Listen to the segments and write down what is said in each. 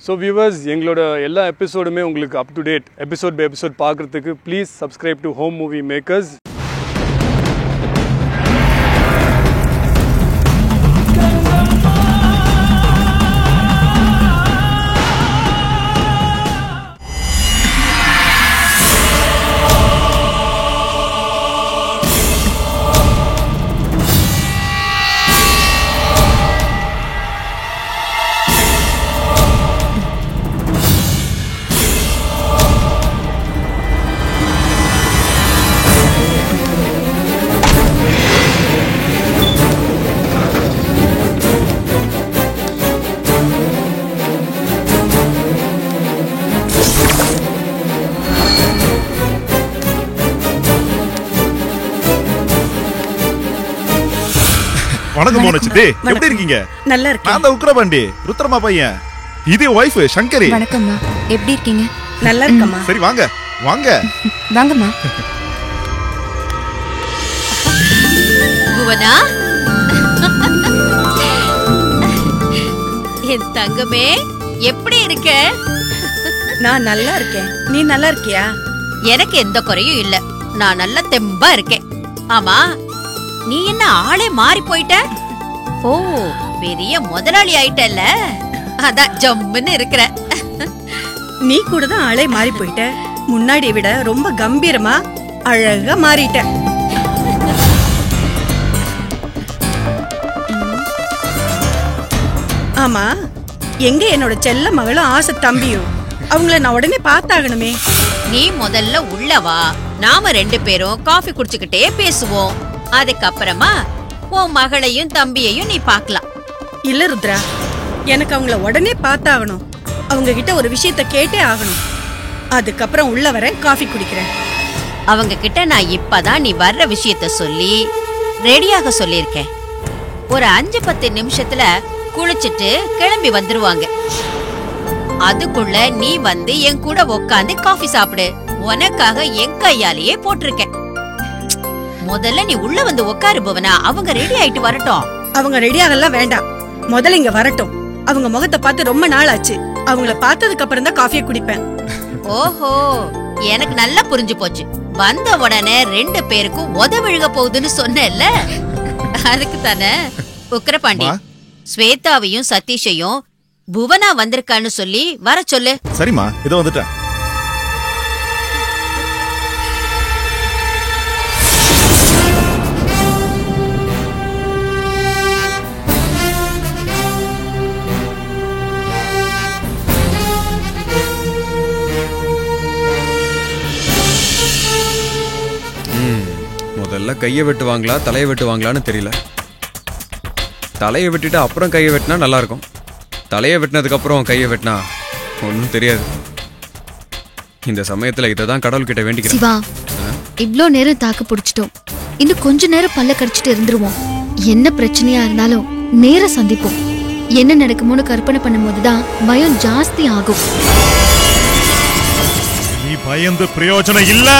So viewers, எங்களோட எல்லா எபிசோடுமே உங்களுக்கு up to date episode by episode பார்க்குறதுக்கு please subscribe to Home Movie Makers. வணக்கம் மோனச்சிதே, எப்படி இருக்கீங்க? நல்லா இருக்கேன். நான் தான் உக்ரபாண்டி, ருத்ரமா பையன். இது வைஃப் சங்கரி. வணக்கம்மா, எப்படி இருக்கீங்க? நல்லா இருக்கம்மா. சரி வாங்க வாங்க வாங்கம்மா. புவனா, என் தங்கமே, எப்படி இருக்க? நான் நல்லா இருக்கேன். நீ நல்லா இருக்கியா? எனக்கு எந்த குறையும் இல்ல, நான் நல்ல தெம்பா இருக்கேன். ஆமா, நீ என்ன ஆளே மாறி போயிட்ட? ஓ, பெரிய முதலாளி ஆயிட்டல்ல, அதான் ஜம்முன்னு இருக்கிற. நீ கூட தான் ஆளே மாறி போயிட்ட. முன்னாடியை விட ரொம்ப கம்பீரமா அழகா மாறிட்ட. ஆமா, எங்க என்னோட செல்ல மகளும் ஆசை தம்பியும்? அவங்கள நான் உடனே பார்த்தாகணுமே. நீ முதல்ல உள்ளவா, நாம ரெண்டு பேரும் காஃபி குடிச்சுக்கிட்டே பேசுவோம். அதுக்கப்புறமா உன் மகளையும் தம்பியையும் நீ பார்க்கலாம். இல்ல ருத்ரா, எனக்கு அவங்கள உடனே பார்த்தாகணும். அவங்க கிட்ட ஒரு விஷயத்த கேட்டே ஆகணும். அதுக்கப்புறம் உள்ள வரேன், காஃபி குடிக்கிறேன். அவங்க கிட்ட நான் இப்பதான் நீ வர்ற விஷயத்த சொல்லி ரெடியாக சொல்லியிருக்கேன். ஒரு 5-10 நிமிஷத்துல குளிச்சுட்டு கிளம்பி வந்துருவாங்க. அதுக்குள்ள நீ வந்து என் கூட உட்காந்து காஃபி சாப்பிடு. உனக்காக என் கையாலேயே போட்டிருக்கேன். முதல்ல நீ உள்ள வந்து உட்காரு புவனா, அவங்க ரெடி ஆயிட்டு வரட்டும். அவங்க ரெடியாகலாம் வேண்டாம், முதல்ல இங்க வரட்டும். அவங்க முகத்தை பார்த்து ரொம்ப நாள் ஆச்சு. அவங்கள பார்த்ததுக்கு அப்புறம் தான் காஃபியை குடிப்பேன். ஓஹோ, எனக்கு நல்லா புரிஞ்சு போச்சு. வந்த உடனே 2 பேருக்கும் உதவிழுக போகுதுன்னு சொன்னேல்ல, அதுக்கு தானே. உக்கிரபாண்டி, ஸ்வேதாவையும் சதீஷையும் புவனா வந்திருக்கான்னு சொல்லி வர சொல்லு. சரிம்மா, இதோ வந்துட்டேன். முதல்ல கையை வெட்டுவாங்களா தலையை வெட்டுவாங்களான்னு தெரியல. தலையை வெட்டிட்டு அப்புறம் கையை வெட்டினா நல்லா இருக்கும். தலையை வெட்டினதுக்கு அப்புறம் கையை வெட்டினா ஒன்றும் தெரியாது. இந்த சமயத்துல இதை தான் கடவுள்கிட்ட வேண்டிக்கிறேன். சிவா, இவ்ளோ நேரம் தாக்கு பிடிச்சிட்டோம். இன்னும் கொஞ்ச நேரம் பல்ல கடிச்சிட்டு இருந்துருவோம். என்ன பிரச்சனையா இருந்தாலும் நேரம் சந்திப்போம். என்ன நடக்குமோன்னு கற்பனை பண்ணும் போதுதான் பயம் ஜாஸ்தி ஆகும். நீ பயந்து பிரயோஜனம் இல்ல.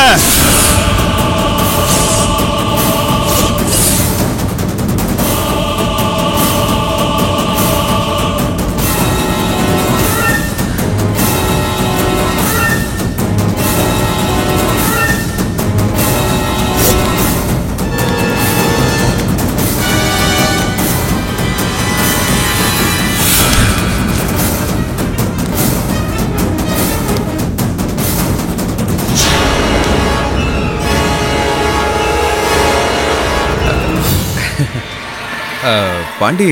பாண்டி,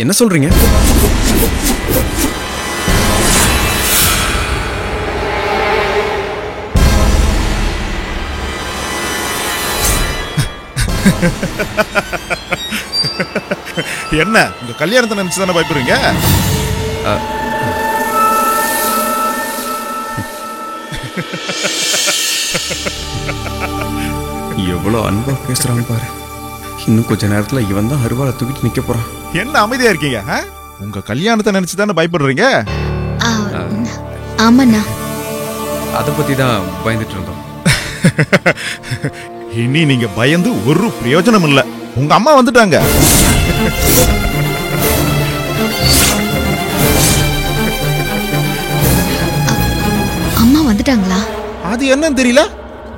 என்ன சொல்றீங்க? என்ன, உங்க கல்யாணத்தை நினைச்சு தானே பயப்படுறீங்க? எவ்வளவு அன்பா பேசுறான் பாரு. இன்னும் கொஞ்ச நேரத்துல இவன் தான் அருவாளை தூக்கிட்டு நிக்க போறான். என்ன அமைதியா இருக்கீங்க? உங்க கல்யாணத்தை நினைச்சு தானே பயப்படுறீங்க? ஆமாண்ணா, அதை பத்தி தான் பயந்துட்டு இருந்தோம். இனி நீங்க பயந்து ஒரு பிரயோஜனம் இல்ல. உங்க அம்மா வந்துட்டாங்க. அது என்னன்னு தெரியல,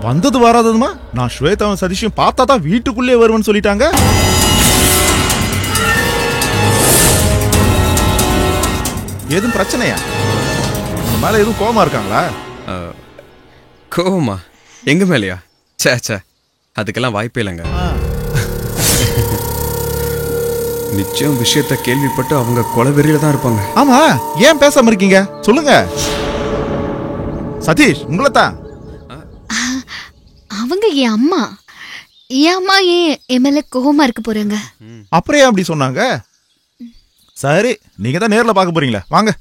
வந்தது வராததுமா நான் ஸ்வேதாவும் சதீஷையும் பார்த்தா தான் வீட்டுக்குள்ளே வருவேன்னு சொல்லிட்டாங்க. எதுவும் பிரச்சனையா? மேல எதுவும் கோவமா இருக்காங்களா? கோவமா? எங்க மேலையா? சே சே, அதுக்கெல்லாம் வாய்ப்பே இல்லைங்க. நிச்சயம் விஷயத்த கேள்விப்பட்டு அவங்க கொலவெறியில தான் இருப்பாங்க. ஆமா, ஏன் பேசாம இருக்கீங்க? சொல்லுங்க. சதீஷ், உங்களைத்தான். அவங்க என் அம்மா. என் அம்மா ஏன் என் மேல கோவமா இருக்க போறாங்க? அப்புறம் ஏன் அப்படி சொன்னாங்க? சரி, நீங்க தான் நேர்ல பார்க்க போறீங்களா, வாங்க.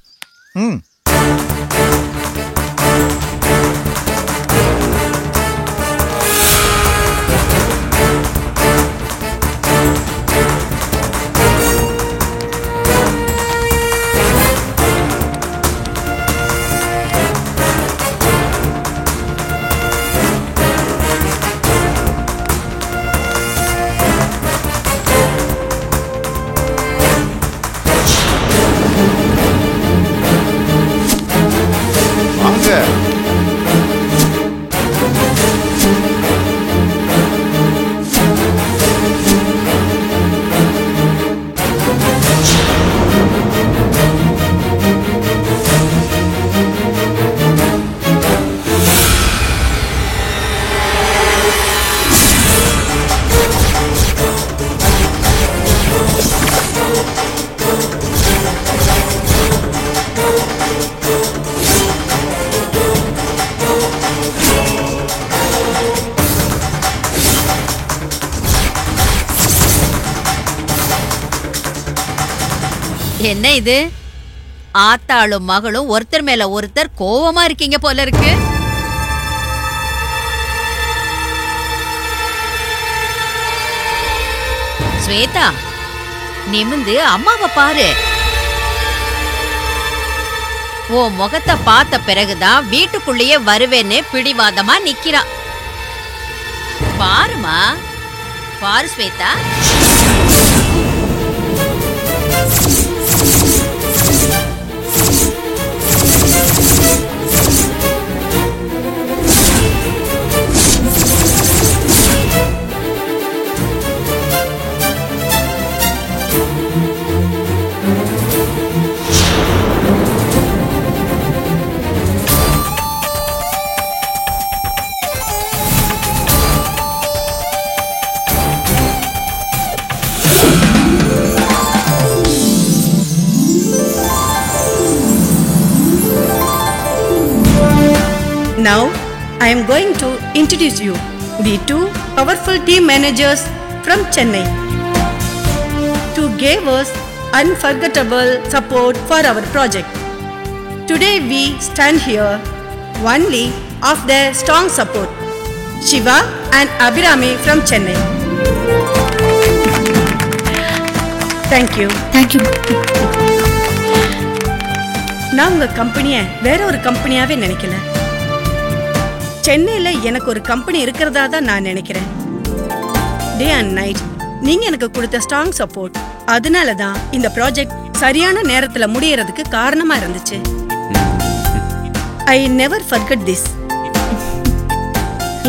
என்ன இது? ஆத்தாளும் மகளும் ஒருத்தர் மேல ஒருத்தர் கோவமா இருக்கீங்க போல இருக்கு. ஸ்வேதா, நிமிந்து அம்மாவை பாரு. உன் முகத்தை பார்த்த பிறகுதான் வீட்டுக்குள்ளேயே வருவேன்னு பிடிவாதமா நிக்கிறான். பாருமா, பாரு Shweta. Now, I am going to introduce you the two powerful team managers from Chennai to give us unforgettable support for our project. Today we stand here only of their strong support, Shiva and Abhirami from Chennai. Thank you. Thank you. நான் உங்க கம்பெனியை வேற ஒரு கம்பெனியாவே நினைக்கல. சென்னையில எனக்கு ஒரு company இருக்கிறதா தான் நான் நினைக்கிறேன். டே அண்ட் நைட் நீங்க எனக்கு கொடுத்த ஸ்ட்ராங் சப்போர்ட், அதனால தான் இந்த ப்ராஜெக்ட் சரியான நேரத்துல முடியறதுக்கு காரணமா இருந்துச்சு. I never forget this.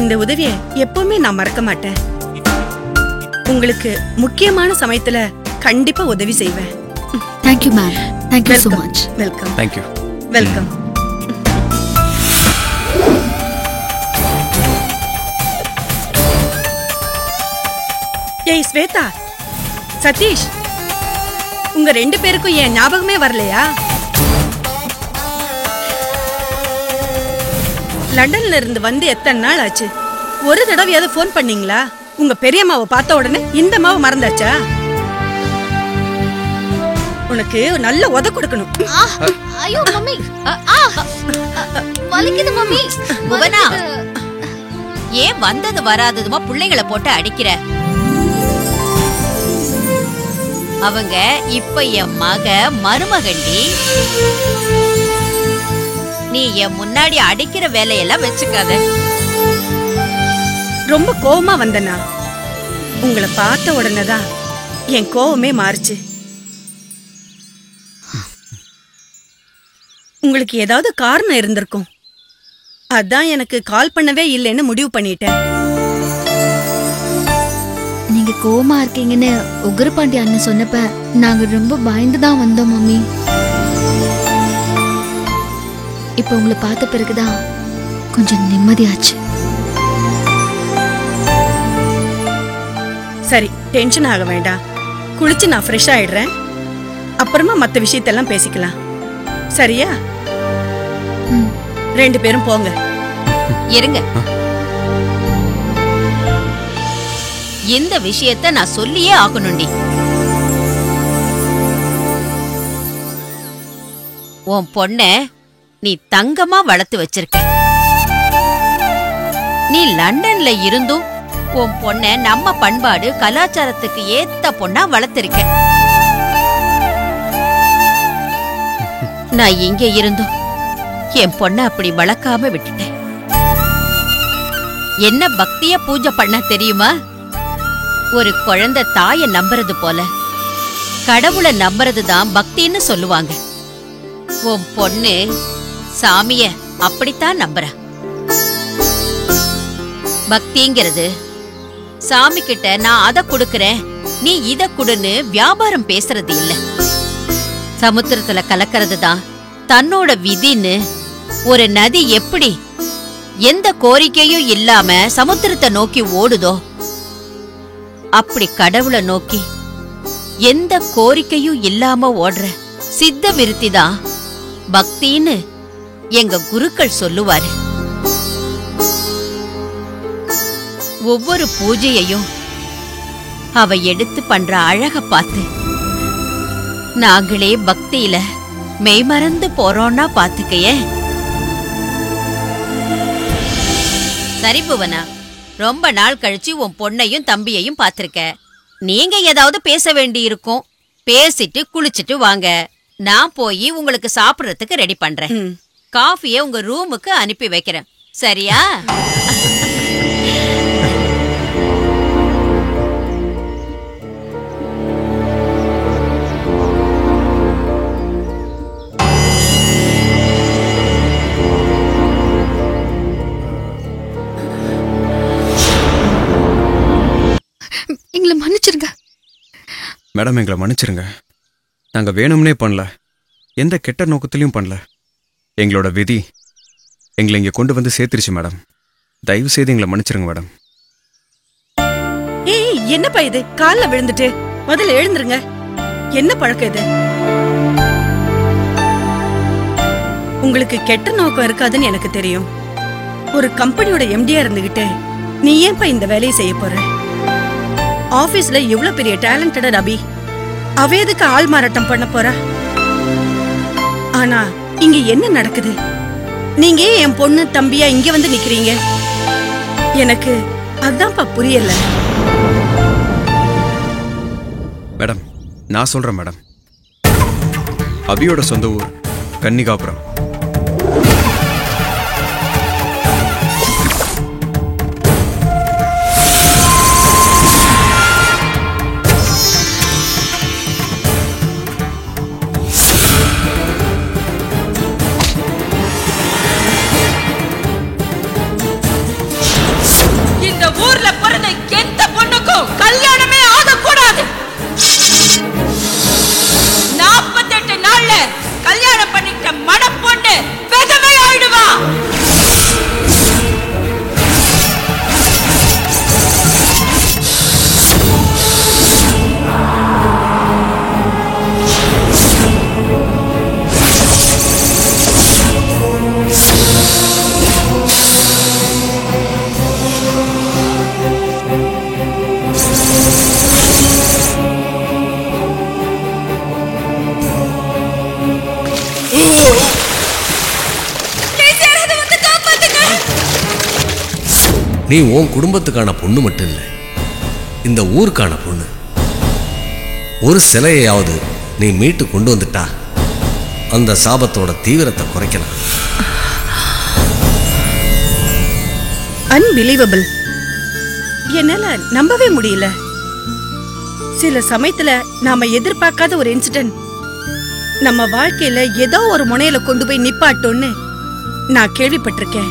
இந்த உதவியை எப்பவுமே நான் மறக்க மாட்டேன். உங்களுக்கு முக்கியமான சமயத்துல கண்டிப்பா உதவி செய்வேன். Thank you, ma'am. Thank you so much. Welcome. Thank you. Welcome. ஏய் ஸ்வேதா, சதீஷ், உங்க ரெண்டு பேருக்கும் என் ஞாபகமே வரலையா? லண்டன்ல இருந்து வந்து எத்தனை நாள் ஆச்சு? ஒரு தடவையாவது ஃபோன் பண்ணீங்களா? உங்க பெரியம்மாவை பார்த்த உடனே இந்த மாவை மறந்தாச்சா? உனக்கு நல்ல உத கொடுக்கணும். ஐயோ மம்மி, வலிக்குது மம்மி. புவனா, ஏன் வந்தது வராததுமா பிள்ளைங்களை போட்டு அடிக்கிற? அவங்க இப்ப என் மருமகண்டி. நீ என் முன்னாடி அடிக்கிற வேலையெல்லாம் வச்சுக்காத. ரொம்ப கோவமா வந்தனா? உங்களை பார்த்த உடனேதான் என் கோவமே மாறுச்சு. உங்களுக்கு ஏதாவது காரணம் இருந்திருக்கும். அதான் எனக்கு கால் பண்ணவே இல்லைன்னு முடிவு பண்ணிட்டேன். நீங்க கோவமா இருக்கீங்கன்னு உக்ரபாண்டி அண்ணன் சொன்னப்ப நாங்க ரொம்ப பயந்துதான் வந்தோம் மம்மி. இப்ப உங்களை பார்த்த பிறகுதான் கொஞ்சம் நிம்மதியாச்சு. சரி, டென்ஷன் ஆக வேண்டாம். குளிச்சு நான் ஃப்ரெஷ் ஆயிடுறேன். அப்புறமா மத்த விஷயத்தெல்லாம் பேசிக்கலாம். சரியா? 2 பேரும் போங்க. இருங்க, இந்த விஷயத்த நான் சொல்லியே ஆகணும்டி. உன் பொண்ண நீ தங்கமா வளர்த்து வச்சிருக்க. நீ லண்டன்ல இருந்தும் உன் பொண்ண நம்ம பண்பாடு கலாச்சாரத்துக்கு ஏத்த பொண்ணா வளர்த்திருக்க. நான் இங்க இருந்தும் என் பொண்ண அப்படி வளர்க்காம விட்டுட்டேன். என்ன பக்திய பூஜை பண்ண தெரியுமா? ஒரு குழந்தை தாய நம்புறது போல கடவுளை நம்புறதுதான் பக்தின்னு சொல்லுவாங்க. உன் பொண்ணு சாமிய அப்படித்தான் நம்புற. பக்திங்கிறது சாமி கிட்ட நான் அத கொடுக்கறேன் நீ இத குடுன்னு வியாபாரம் பேசுறது இல்ல. சமுத்திரத்துல கலக்கிறது தான் தன்னோட விதின்னு ஒரு நதி எப்படி எந்த கோரிக்கையும் இல்லாம சமுத்திரத்தை நோக்கி ஓடுதோ அப்படி கடவுளை நோக்கி எந்த கோரிக்கையும் இல்லாம ஓடுற சித்த விருத்தி தான் பக்தின்னு எங்க குருக்கள் சொல்லுவாரு. ஒவ்வொரு பூஜையையும் அவ எடுத்து பண்ற அழக பார்த்து நாங்களே பக்தியில மெய்மறந்து போறோம்னா பாத்துக்கையே. சரி புவனா, ரொம்ப நாள் கழிச்சு உன் பொண்ணையும் தம்பியையும் பாத்திருக்க. நீங்க ஏதாவது பேச வேண்டி இருக்கும். பேசிட்டு குளிச்சிட்டு வாங்க. நான் போய் உங்களுக்கு சாப்பிடறதுக்கு ரெடி பண்றேன். காஃபிய உங்க ரூமுக்கு அனுப்பி வைக்கிறேன். சரியா? எங்களை மன்னிச்சிருங்க மேடம். எங்களை மன்னிச்சிருங்க. நாங்க வேணும்னே பண்ணல, எந்த கெட்ட நோக்கத்திலையும் பண்ணல. எங்களோட விதி எங்களை இங்க கொண்டு வந்து சேர்த்துருச்சு மேடம். தயவு செய்து எங்களை மன்னிச்சிருங்க மேடம். ஏய், என்னப்பா இது? கால்ல விழுந்துட்டு முதல்ல எழுந்துருங்க. என்ன பழக்கம் இது? உங்களுக்கு கெட்ட நோக்கம் இருக்காதுன்னு எனக்கு தெரியும். ஒரு கம்பெனியோட எம்டியா இருந்துகிட்டு நீ ஏன்பா இந்த வேலையை செய்ய போற? ஆபீஸ்ல எவ்வளவு பெரிய டேலண்டட் அபி, அவ எதுக்கு ஆள் மாறாட்டம் பண்ண போறா? ஆனா இங்க என்ன நடக்குது? நீங்க ஏன் என் பொண்ணு தம்பியா இங்க வந்து நிக்கிறீங்க? எனக்கு அதான்ப்பா புரியல. மேடம், நான் சொல்றேன் மேடம். அபியோட சொந்த ஊர் கன்னிகாபுரம். நீ உன் குடும்பத்துக்கான பொண்ணு மட்டும் இல்லை, இந்த ஊருக்கான பொண்ணு. ஒரு சிலையாவது நீ மீட்டு கொண்டு வந்துட்டா அந்த சாபத்தோட தீவிரத்தை குறைக்கலாம். அன்பிலீவபிள். என்னால நம்பவே முடியல. சில சமயத்துல நாம எதிர்பார்க்காத ஒரு இன்சிடென்ட் நம்ம வாழ்க்கையில ஏதோ ஒரு முனையில கொண்டு போய் நிப்பாட்டோன்னு நான் கேள்விப்பட்டிருக்கேன்.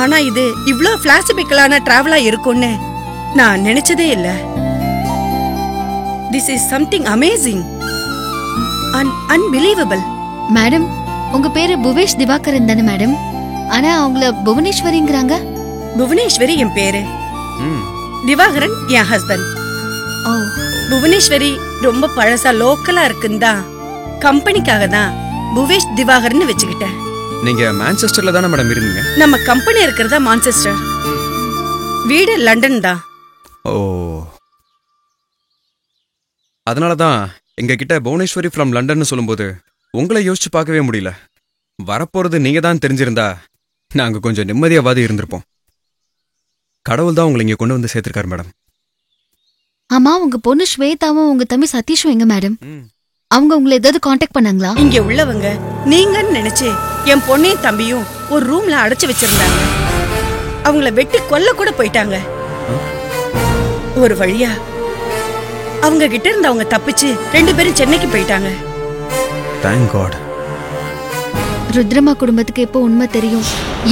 ஆனா இது இவ்ளோ பிளாசிபிக்கலான டிராவலா இருக்கும்னு நான் நினைச்சதே இல்ல. This is something amazing and unbelievable. Madam, உங்க பேரு புவேஷ் திவாகரன் தானே மேடம்? ஆனா அவங்கள புவனேஸ்வரிங்கிறாங்க. புவனேஸ்வரி என் பேரு, திவாகரன் என் ஹஸ்பண்ட். ஓ, புவனேஸ்வரி ரொம்ப பழசா லோக்கலா இருக்குன்னு கம்பெனிக்காக தான் புவேஷ் திவாகர்னு வச்சுக்கிட்டேன். நீங்க மான்செஸ்டர்ல தானே மேடம் இருந்தீங்க? நம்ம கம்பெனி இருக்கிறதா மான்செஸ்டர், வீடு லண்டன் தான். ஓ, அதனாலதான் எங்க கிட்ட புவனேஸ்வரி ஃப்ரம் லண்டன் சொல்லும்போது உங்களை யோசிச்சு பார்க்கவே முடியல. வரப்போறது நீங்க தான் தெரிஞ்சிருந்தா நாங்க கொஞ்சம் நிம்மதியாவது இருந்திருப்போம். கடவுள் தான் உங்களை இங்க கொண்டு வந்து சேர்த்திருக்காரு மேடம். ஆமா, உங்க பொண்ணு ஸ்வேதாவும் உங்க தம்பி சதீஷும் எங்க மேடம்? அவங்க உங்களை ஏதாவது காண்டாக்ட் பண்ணாங்களா? இங்க உள்ளவங்க நீங்கன்னு நினைச்சு என் பொண்ணையும் தம்பியும் ஒரு ரூம்ல அடைச்சு வச்சிருந்தாங்க. அவங்கள வெட்டி கொல்ல கூட போயிட்டாங்க. ஒரு வழியா அவங்க கிட்ட இருந்து அவங்க தப்பிச்சு 2 பேரும் சென்னைக்கு போயிட்டாங்க. Thank God. ருத்ரமா குடும்பத்துக்கு எப்போ உண்மை தெரியும்,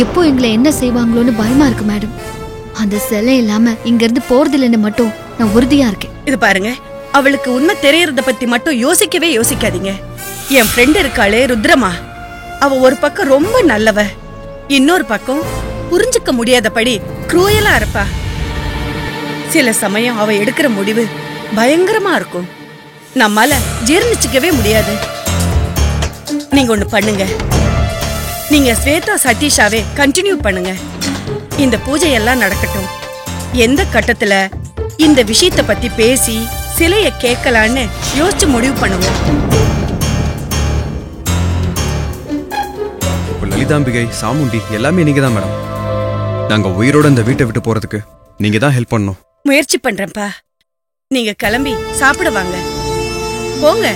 எப்போ எங்களை என்ன செய்வாங்களோன்னு பயமா இருக்கு மேடம். அந்த சிலை இல்லாம இங்க இருந்து போறதில்லைன்னு மட்டும் நான் உறுதியா இருக்கேன். இது பாருங்க, அவளுக்கு உண்மை தெரியறத பத்தி மட்டும் யோசிக்கவே யோசிக்காதீங்க. என் ஃப்ரெண்ட் இருக்காளே ருத்ரமா, அவ ஒரு பக்கம் ரொம்ப நல்லவ, இன்னொரு பக்கம் புரிஞ்சுக்க முடியாதபடி குரூயலா இருப்பா. சில சமயம் அவ எடுக்கிற முடிவு பயங்கரமா இருக்கும், நம்மால ஜீர்ணிச்சுக்கவே முடியாது. நீங்க ஒண்ணு பண்ணுங்க, நீங்க ஸ்வேதா சதீஷாவே கண்டினியூ பண்ணுங்க. இந்த பூஜை எல்லாம் நடக்கட்டும். எந்த கட்டத்துல இந்த விஷயத்த பத்தி பேசி சிலைய கேட்கலான்னு யோசிச்சு முடிவு பண்ணுவோம். லலிதாம்பிகை, சாமுண்டி எல்லாமே நீங்க தான் மேடம். நாங்க உயிரோட இந்த வீட்டை விட்டு போறதுக்கு நீங்க தான் ஹெல்ப் பண்ணணும். முயற்சி பண்றேன்ப்பா. நீங்க கிளம்பி சாப்பிட வாங்க, போங்க.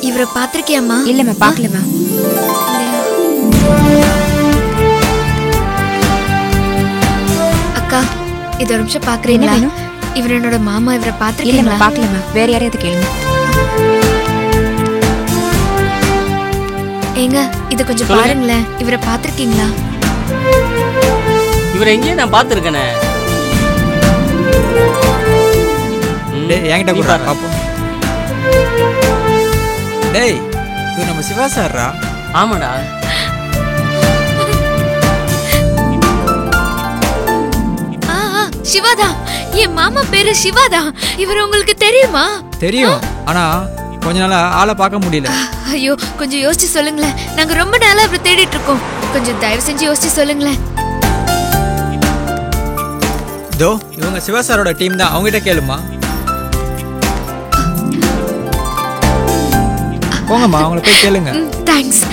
இவரை பாத்திருக்கியாமா? இல்லம்மா, பாக்கலமா. அக்கா, இது ஒரு நிமிஷம் பாக்குறீங்களா? இவர் என்னோட மாமா. இவரை பாத்திருக்கீங்களா? பாக்கலமா, வேற யாரையாவது கேளுங்க. ஏங்க, இது கொஞ்சம் பாருங்களேன். இவரை பாத்திருக்கீங்களா? இவரை எங்கேயே நான் பாத்துருக்கேனே. என்கிட்ட கூட பாப்போம். டேய், இது நம்ம சிவா சார்ரா? ஆமாடா. சிவாதா, என் மாமா பேரு சிவாதா. இவர் உங்களுக்கு தெரியுமா? தெரியும், ஆனா கொஞ்ச நாளா ஆளை பார்க்க முடியல. ஐயோ, கொஞ்சம் யோசிச்சு சொல்லுங்களேன். நாங்க ரொம்ப நாளா அவரை தேடிட்டு இருக்கோம். கொஞ்சம் தயவு செஞ்சு யோசிச்சு சொல்லுங்களேன். தோ, இவங்க சிவா சாரோட டீம் தான், அவங்ககிட்ட கேளுமா. போங்கம்மா, அவங்கள போய் கேளுங்க. தேங்க்ஸ்.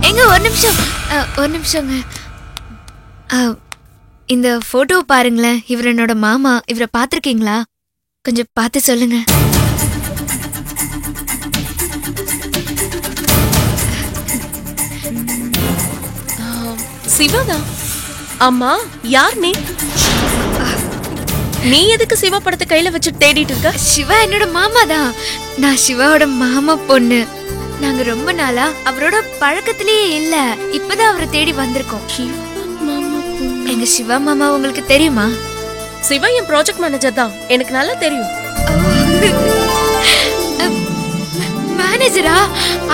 எங்க ஒரு நிமிஷங்க. இந்த போட்டோ பாருங்களேன். இவர் என்னோட மாமா. இவரை பாத்திருக்கீங்களா? கொஞ்சம் பார்த்து சொல்லுங்க. சிவாதா? அம்மா, யார் நீ? நீ எதுக்கு சிவா படத்தை கையில வச்சு தேடிட்டு இருக்க? சிவா என்னோட மாமா தான். நான் சிவாவோட மாமா பொண்ணு. நாங்க ரொம்ப நாளா அவரோட பழக்கத்திலேயே இல்ல. இப்பதான் அவரை தேடி வந்திருக்கோம். எங்க சிவா மாமா உங்களுக்கு தெரியுமா? சிவா என் ப்ராஜெக்ட் மேனேஜர் தான், எனக்கு நல்லா தெரியும். மேனேஜரா?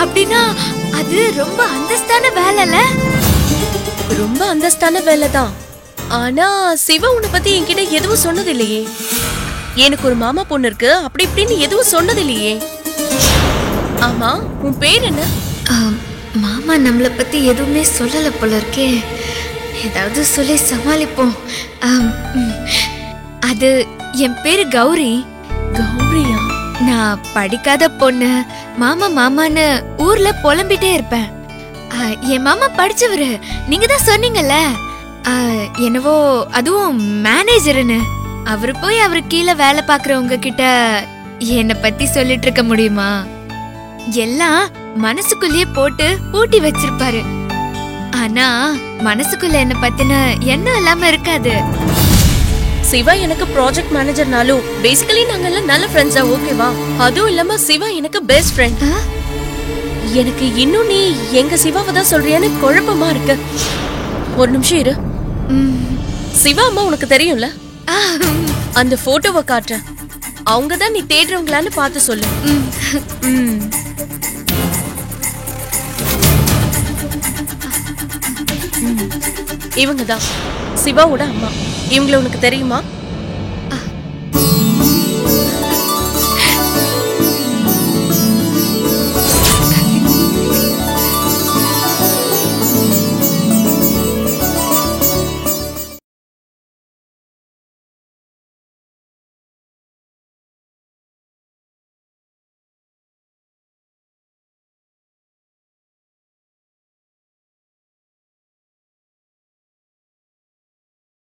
அப்படின்னா அது ரொம்ப அந்தஸ்தான வேலைல. ரொம்ப அந்தஸ்தான வேலை தான். ஆனா சிவா உன்னை பத்தி என்கிட்ட எதுவும் சொன்னது இல்லையே. எனக்கு ஒரு மாமா பொண்ணு இருக்கு அப்படி இப்படின்னு எதுவும் சொன்னது இல்லையே. ஆமா, உன் பேர் என்ன? மாமா நம்மள பத்தி எதுவுமே சொல்லல போல இருக்கே. ஏதாவது சொல்லி சமாளிப்போம். அது என் பேரு கௌரி. கௌரியா? நான் படிக்காத பொண்ணு. மாமா மாமான்னு ஊர்ல புலம்பிட்டே இருப்பேன். என் மாமா படிச்சவரு. நீங்க தான் சொன்னீங்கல்ல, என்னவோ அதுவும் மேனேஜர்னு. அவரு போய் அவரு கீழே வேலை பாக்குறவங்க கிட்ட என்னை பத்தி சொல்லிட்டு இருக்க முடியுமா? எல்லாம் மனசுக்குள்ளேயே போட்டு பூட்டி வச்சிருப்பாரு. ஆனா மனசுக்குள்ள என்ன பத்தின எண்ணம் இல்லாம இருக்காது. சிவா எனக்கு ப்ராஜெக்ட் மேனேஜர்னாலும் பேசிக்கலி நாங்க எல்லாம் நல்ல ஃப்ரெண்ட்ஸா, ஓகேவா? அதுவும் இல்லாம சிவா எனக்கு பெஸ்ட் ஃப்ரெண்ட். எனக்கு இன்னும் நீ எங்க சிவாவை தான் சொல்றியான்னு குழப்பமா இருக்கு. ஒரு நிமிஷம் இரு. சிவா அம்மா உனக்கு தெரியும்ல, அந்த போட்டோவை காட்டுறேன். அவங்க தான் நீ தேடுறவங்களான்னு பார்த்து சொல்லு. இவங்க தான் சிவாவோட அம்மா. இவங்கள உனக்கு தெரியுமா?